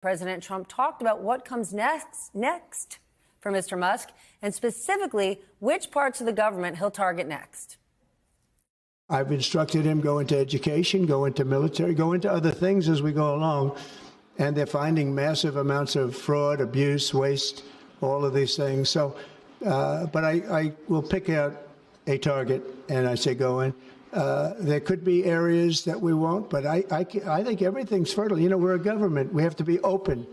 President Trump talked about what comes next for Mr. Musk, and specifically which parts of the government he'll target next. I've instructed him go into education, go into military, go into other things as we go along. And they're finding massive amounts of fraud, abuse, waste, all of these things. So, but I will pick out a target and I say go in. There could be areas that we won't, but I think everything's fertile. You know, we're a government. We have to be open.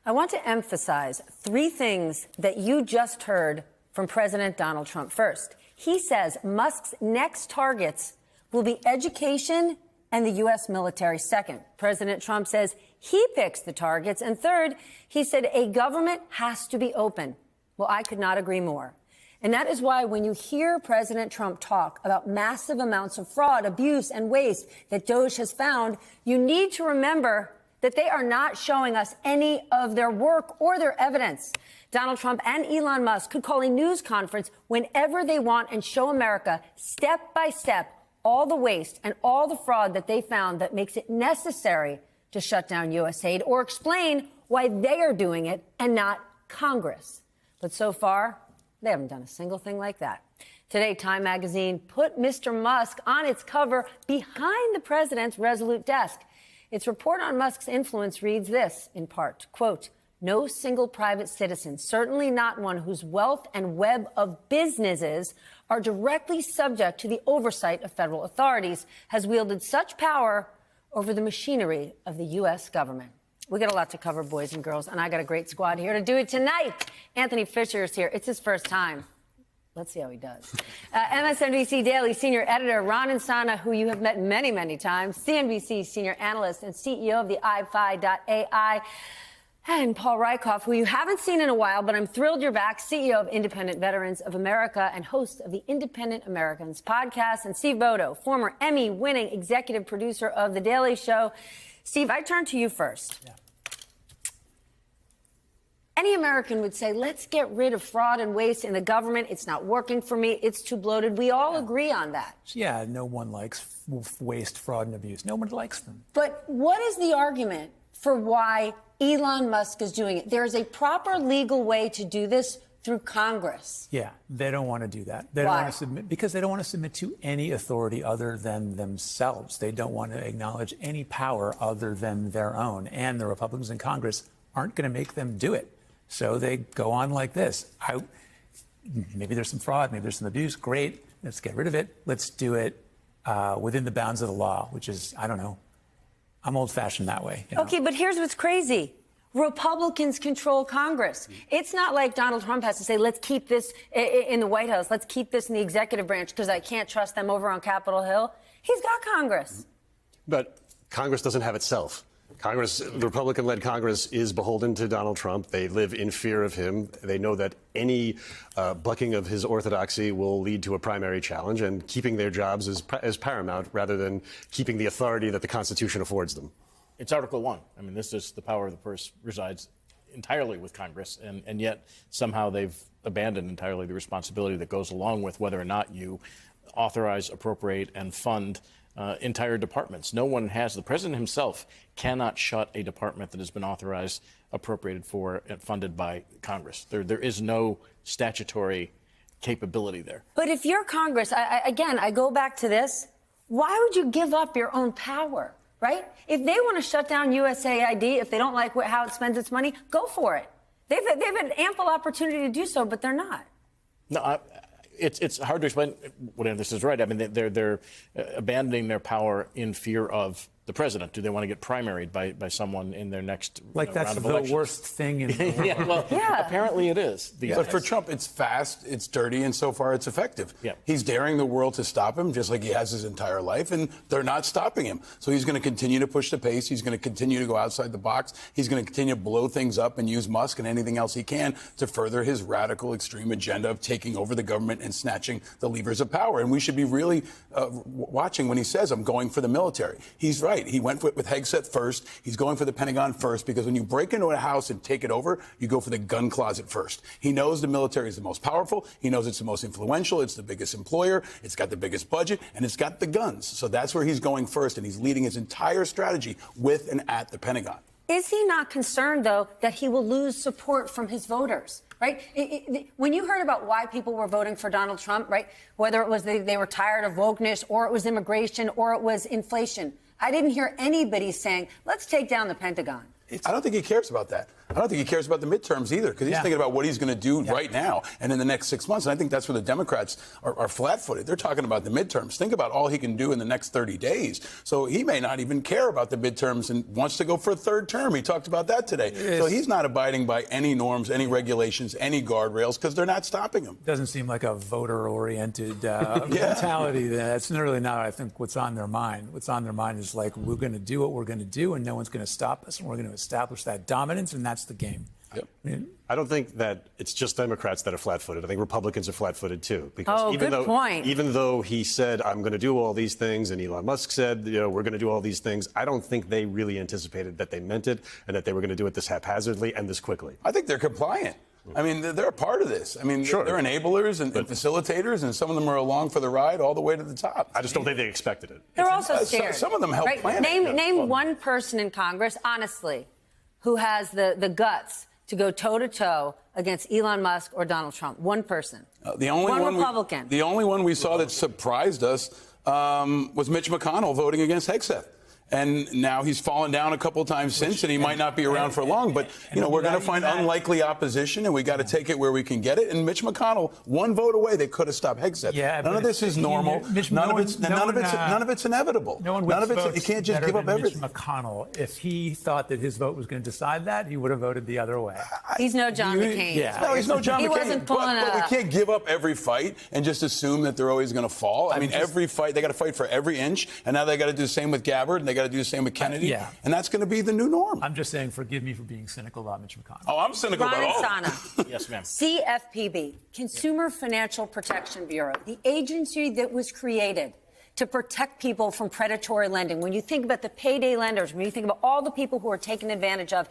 I want to emphasize three things that you just heard from President Donald Trump. First, he says Musk's next targets will be education and the U.S. military. Second, President Trump says he picks the targets. And third, he said a government has to be open. Well, I could not agree more. And that is why when you hear President Trump talk about massive amounts of fraud, abuse, and waste that DOGE has found, you need to remember that they are not showing us any of their work or their evidence. Donald Trump and Elon Musk could call a news conference whenever they want and show America step by step all the waste and all the fraud that they found that makes it necessary to shut down USAID, or explain why they are doing it and not Congress. But so far, they haven't done a single thing like that. Today, Time magazine put Mr. Musk on its cover behind the president's resolute desk. Its report on Musk's influence reads this, in part, quote, "No single private citizen, certainly not one whose wealth and web of businesses are directly subject to the oversight of federal authorities, has wielded such power over the machinery of the U.S. government." We got a lot to cover, boys and girls, and I got a great squad here to do it tonight. Anthony Fisher is here. It's his first time. Let's see how he does. MSNBC Daily senior editor Ron Insana, who you have met many, many times, CNBC senior analyst and CEO of the iFi.ai, and Paul Rieckhoff, who you haven't seen in a while, but I'm thrilled you're back, CEO of Independent Veterans of America and host of the Independent Americans podcast, and Steve Bodow, former Emmy-winning executive producer of The Daily Show. Steve, I turn to you first. Yeah. Any American would say, let's get rid of fraud and waste in the government. It's not working for me. It's too bloated. We all agree on that. Yeah, no one likes waste, fraud, and abuse. No one likes them. But what is the argument for why Elon Musk is doing it? There is a proper legal way to do this through Congress. Yeah, they don't want to do that. They Why? don't want to submit because they don't want to submit to any authority other than themselves. They don't want to acknowledge any power other than their own. And the Republicans in Congress aren't going to make them do it. So they go on like this. Maybe there's some fraud, maybe there's some abuse. Great, let's get rid of it. Let's do it within the bounds of the law, which is, I don't know. I'm old-fashioned that way. You know? Okay, but here's what's crazy. Republicans control Congress. It's not like Donald Trump has to say, let's keep this in the White House. Let's keep this in the executive branch because I can't trust them over on Capitol Hill. He's got Congress. But Congress doesn't have itself. Congress, the Republican-led Congress, is beholden to Donald Trump. They live in fear of him. They know that any bucking of his orthodoxy will lead to a primary challenge, and keeping their jobs is paramount rather than keeping the authority that the Constitution affords them. It's Article 1. I mean, this is the power of the purse resides entirely with Congress, and yet somehow they've abandoned entirely the responsibility that goes along with whether or not you authorize, appropriate, and fund entire departments. No one has. The president himself cannot shut a department that has been authorized, appropriated for, and funded by Congress. There is no statutory capability there. But if you're Congress, I go back to this. Why would you give up your own power, right? If they want to shut down USAID, if they don't like how it spends its money, go for it. They've had ample opportunity to do so, but they're not. No, it's hard to explain whether this is right. I mean, they're abandoning their power in fear of the president. Do they want to get primaried by someone in their next that's round of the elections? worst thing in the world. Yeah, well, apparently it is. But for Trump, it's fast, it's dirty, and so far it's effective. Yeah. He's daring the world to stop him, just like he has his entire life, and they're not stopping him. So he's going to continue to push the pace. He's going to continue to go outside the box. He's going to continue to blow things up and use Musk and anything else he can to further his radical, extreme agenda of taking over the government and snatching the levers of power. And we should be really watching when he says, I'm going for the military. He's right. He went with Hegseth first. He's going for the Pentagon first, because when you break into a house and take it over, you go for the gun closet first. He knows the military is the most powerful. He knows it's the most influential. It's the biggest employer. It's got the biggest budget, and it's got the guns. So that's where he's going first, and he's leading his entire strategy with and at the Pentagon. Is he not concerned, though, that he will lose support from his voters? Right? When you heard about why people were voting for Donald Trump, right, whether it was they were tired of wokeness or it was immigration or it was inflation, I didn't hear anybody saying, let's take down the Pentagon. I don't think he cares about that. I don't think he cares about the midterms either, because he's thinking about what he's going to do right now and in the next 6 months. And I think that's where the Democrats are flat-footed. They're talking about the midterms. Think about all he can do in the next 30 days. So he may not even care about the midterms and wants to go for a third term. He talked about that today. So he's not abiding by any norms, any regulations, any guardrails, because they're not stopping him. Doesn't seem like a voter-oriented mentality. That's really not, I think, what's on their mind. What's on their mind is like, we're going to do what we're going to do, and no one's going to stop us, and we're going to establish that dominance, and that's the game. Yep. I don't think that it's just Democrats that are flat-footed. I think Republicans are flat-footed too. Because even though he said, I'm going to do all these things, and Elon Musk said, we're going to do all these things, I don't think they really anticipated that they meant it and that they were going to do it this haphazardly and this quickly. I think they're compliant. I mean, they're a part of this. I mean, they're enablers and facilitators, and some of them are along for the ride all the way to the top. I just don't think they expected it. They're also scared. Some of them help plan it. Name one person in Congress, honestly, who has the guts to go toe-to-toe against Elon Musk or Donald Trump. One person. One Republican. The only one we saw that surprised us was Mitch McConnell voting against Hegseth. And now he's fallen down a couple of times since, and he might not be around for long. But, we're going to find unlikely opposition, and we got to take it where we can get it. And Mitch McConnell, one vote away, they could have stopped Hegseth. None of this is normal. None of it's inevitable. No one you can't just give up everything. Mitch McConnell, if he thought that his vote was going to decide that, he would have voted the other way. He's no John McCain. No, he's no John McCain. He wasn't pulling but we can't give up every fight and just assume that they're always going to fall. I mean, every fight, they got to fight for every inch. And now they got to do the same with Gabbard, and they got to do the same with Kennedy. And that's going to be the new norm. I'm just saying, forgive me for being cynical about Mitch McConnell. Oh, I'm cynical about all. Insana. Yes, ma'am. CFPB, Consumer Financial Protection Bureau, the agency that was created to protect people from predatory lending. When you think about the payday lenders, when you think about all the people who are taken advantage of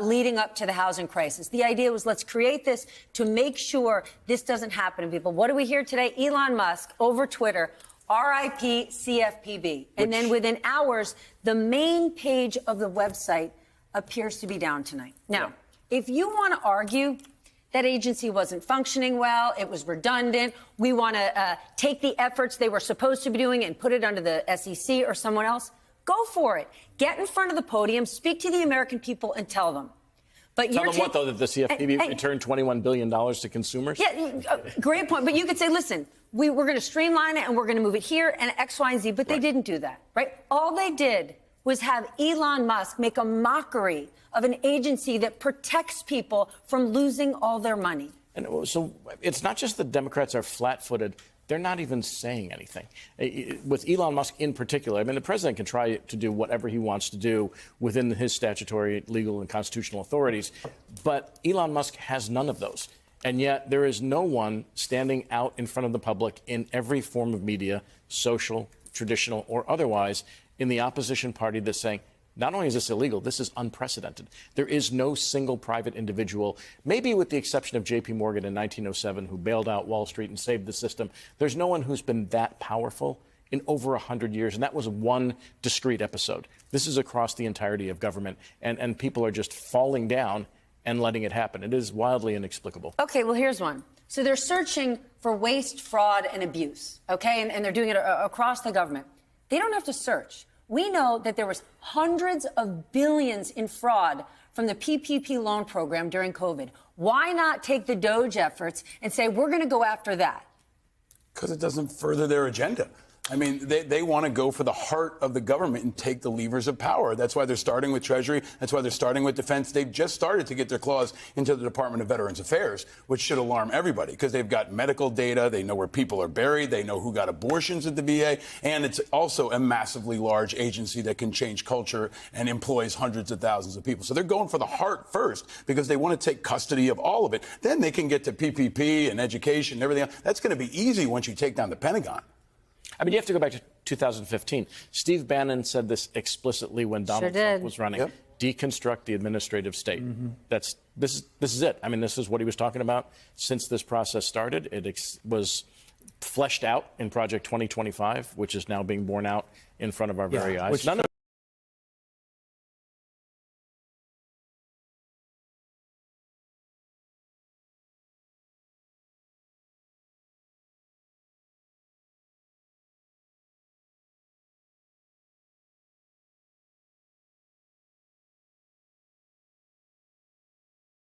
leading up to the housing crisis, the idea was, let's create this to make sure this doesn't happen to people. What do we hear today? Elon Musk over Twitter, RIP CFPB. And then within hours, the main page of the website appears to be down tonight. Now, if you want to argue that agency wasn't functioning well, it was redundant, we want to take the efforts they were supposed to be doing and put it under the SEC or someone else, go for it. Get in front of the podium, speak to the American people, and tell them. But tell them what, though, that the CFPB returned $21 billion to consumers? Yeah, great point. But you could say, listen, we're going to streamline it and we're going to move it here and X, Y, and Z. But they didn't do that, right? All they did was have Elon Musk make a mockery of an agency that protects people from losing all their money. And so it's not just the Democrats are flat-footed. They're not even saying anything. With Elon Musk in particular, I mean, the president can try to do whatever he wants to do within his statutory, legal, and constitutional authorities, but Elon Musk has none of those. And yet there is no one standing out in front of the public in every form of media, social, traditional, or otherwise, in the opposition party that's saying, not only is this illegal, this is unprecedented. There is no single private individual, maybe with the exception of J.P. Morgan in 1907, who bailed out Wall Street and saved the system. There's no one who's been that powerful in over 100 years, and that was one discrete episode. This is across the entirety of government, and people are just falling down and letting it happen. It is wildly inexplicable. Okay, well, here's one. So they're searching for waste, fraud, and abuse, okay? And they're doing it across the government. They don't have to search. We know that there was hundreds of billions in fraud from the PPP loan program during COVID. Why not take the DOGE efforts and say, we're going to go after that? Because it doesn't further their agenda. I mean, they want to go for the heart of the government and take the levers of power. That's why they're starting with Treasury. That's why they're starting with Defense. They've just started to get their claws into the Department of Veterans Affairs, which should alarm everybody because they've got medical data. They know where people are buried. They know who got abortions at the VA. And it's also a massively large agency that can change culture and employs hundreds of thousands of people. So they're going for the heart first because they want to take custody of all of it. Then they can get to PPP and education and everything else. That's going to be easy once you take down the Pentagon. I mean, you have to go back to 2015. Steve Bannon said this explicitly when Donald Trump was running. Yep. Deconstruct the administrative state. This is it. I mean, this is what he was talking about since this process started. It was fleshed out in Project 2025, which is now being borne out in front of our very eyes. None of